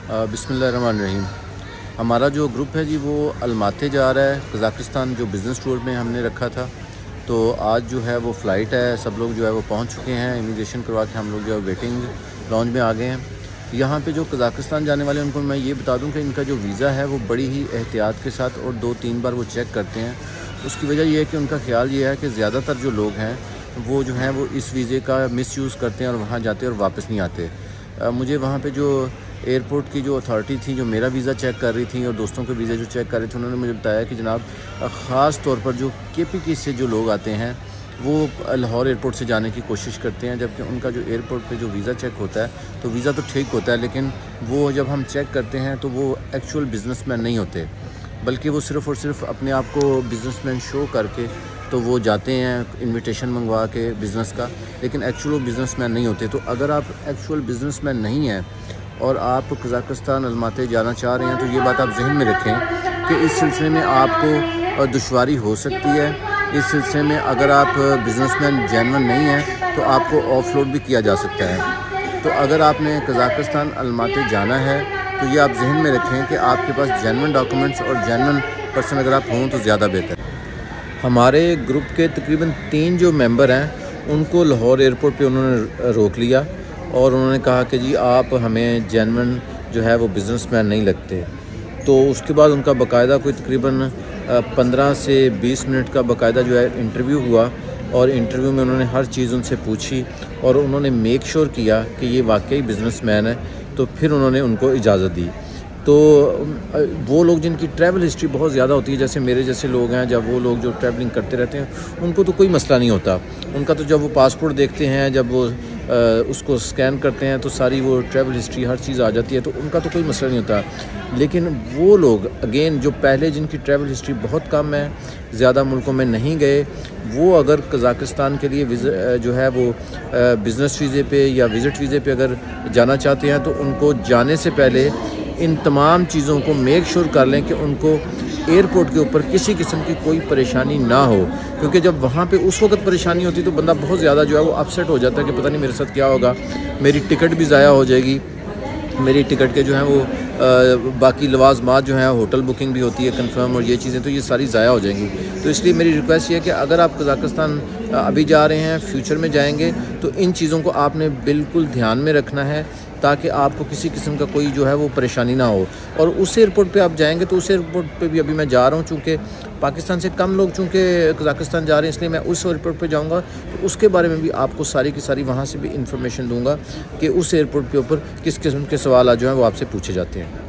बिस्मिल्लाहिर्रहमानिर्रहीम। हमारा जो ग्रुप है जी वो अलमाती जा रहा है, कज़ाकिस्तान जो बिज़नेस टूर में हमने रखा था। तो आज जो है वो फ़्लाइट है, सब लोग जो है वो पहुंच चुके हैं। इमिग्रेशन करवा के हम लोग जो है वेटिंग लॉन्ज में आ गए हैं। यहाँ पे जो कज़ाकिस्तान जाने वाले उनको मैं ये बता दूं कि इनका जो वीज़ा है वो बड़ी ही एहतियात के साथ और 2-3 बार वो चेक करते हैं। उसकी वजह ये है कि उनका ख्याल ये है कि ज़्यादातर जो लोग हैं वो जो हैं वो इस वीज़े का मिसयूज़ करते हैं और वहाँ जाते और वापस नहीं आते। मुझे वहाँ पे जो एयरपोर्ट की जो अथॉरिटी थी जो मेरा वीज़ा चेक कर रही थी और दोस्तों के वीज़ा जो चेक कर रहे थे, उन्होंने मुझे बताया कि जनाब ख़ास तौर पर जो KPK से जो लोग आते हैं वो लाहौर एयरपोर्ट से जाने की कोशिश करते हैं, जबकि उनका जो एयरपोर्ट पे जो वीज़ा चेक होता है तो वीज़ा तो ठीक होता है, लेकिन वो जब हम चेक करते हैं तो वो एक्चुअल बिज़नेसमैन नहीं होते, बल्कि वो सिर्फ़ और सिर्फ अपने आप को बिज़नेसमैन शो करके तो वो जाते हैं इनविटेशन मंगवा के बिज़नेस का, लेकिन एक्चुअल बिज़नेसमैन नहीं होते। तो अगर आप एक्चुअल बिज़नेसमैन नहीं हैं और आप कज़ाकिस्तान अलमाती जाना चाह रहे हैं तो ये बात आप जहन में रखें कि इस सिलसिले में आपको दुश्वारी हो सकती है। इस सिलसिले में अगर आप बिज़नेसमैन जेन्युइन नहीं हैं तो आपको ऑफलोड भी किया जा सकता है। तो अगर आपने कज़ाकिस्तान अलमाती जाना है तो ये आप जहन में रखें कि आपके पास जेन्युइन डॉक्यूमेंट्स और जेन्युइन पर्सन अगर आप हों तो ज़्यादा बेहतर। हमारे ग्रुप के तकरीबन 3 जो मेंबर हैं उनको लाहौर एयरपोर्ट पे उन्होंने रोक लिया और उन्होंने कहा कि जी आप हमें जेन्युइन जो है वो बिज़नेसमैन नहीं लगते। तो उसके बाद उनका बाकायदा कोई तकरीबन 15 से 20 मिनट का बाकायदा जो है इंटरव्यू हुआ और इंटरव्यू में उन्होंने हर चीज़ उनसे पूछी और उन्होंने मेक श्योर किया कि ये वाकई बिज़नेसमैन है, तो फिर उन्होंने उनको इजाज़त दी। तो वो लोग जिनकी ट्रैवल हिस्ट्री बहुत ज़्यादा होती है, जैसे मेरे जैसे लोग हैं, जब वो लोग जो ट्रैवलिंग करते रहते हैं उनको तो कोई मसला नहीं होता। उनका तो जब वो पासपोर्ट देखते हैं, जब वो उसको स्कैन करते हैं तो सारी वो ट्रैवल हिस्ट्री हर चीज़ आ जाती है, तो उनका तो कोई मसला नहीं होता। लेकिन वो लोग अगेन जो पहले जिनकी ट्रैवल हिस्ट्री बहुत कम है, ज़्यादा मुल्कों में नहीं गए, वो अगर कज़ाकिस्तान के लिए जो है वो बिज़नेस वीज़े पे या विज़िट वीज़े पे अगर जाना चाहते हैं तो उनको जाने से पहले इन तमाम चीज़ों को मेक श्योर कर लें कि उनको एयरपोर्ट के ऊपर किसी किस्म की कोई परेशानी ना हो, क्योंकि जब वहाँ पे उस वक्त परेशानी होती तो बंदा बहुत ज़्यादा जो है वो अपसेट हो जाता है कि पता नहीं मेरे साथ क्या होगा, मेरी टिकट भी ज़ाया हो जाएगी, मेरी टिकट के जो हैं वो बाकी लवाजमात जो हैं, होटल बुकिंग भी होती है कंफर्म और ये चीज़ें, तो ये सारी ज़ाया हो जाएंगी। तो इसलिए मेरी रिक्वेस्ट ये है कि अगर आप कज़ाकिस्तान अभी जा रहे हैं, फ्यूचर में जाएंगे, तो इन चीज़ों को आपने बिल्कुल ध्यान में रखना है ताकि आपको किसी किस्म का कोई जो है वो परेशानी ना हो। और उस एयरपोर्ट पे आप जाएंगे तो उस एयरपोर्ट पे भी अभी मैं जा रहा हूँ, चूँकि पाकिस्तान से कम लोग चूँकि कज़ाकिस्तान जा रहे हैं, इसलिए मैं उस एयरपोर्ट पे जाऊँगा, तो उसके बारे में भी आपको सारी की सारी वहाँ से भी इंफॉर्मेशन दूँगा कि उस एयरपोर्ट के ऊपर किस किस्म के सवाल जो हैं वो आपसे पूछे जाते हैं।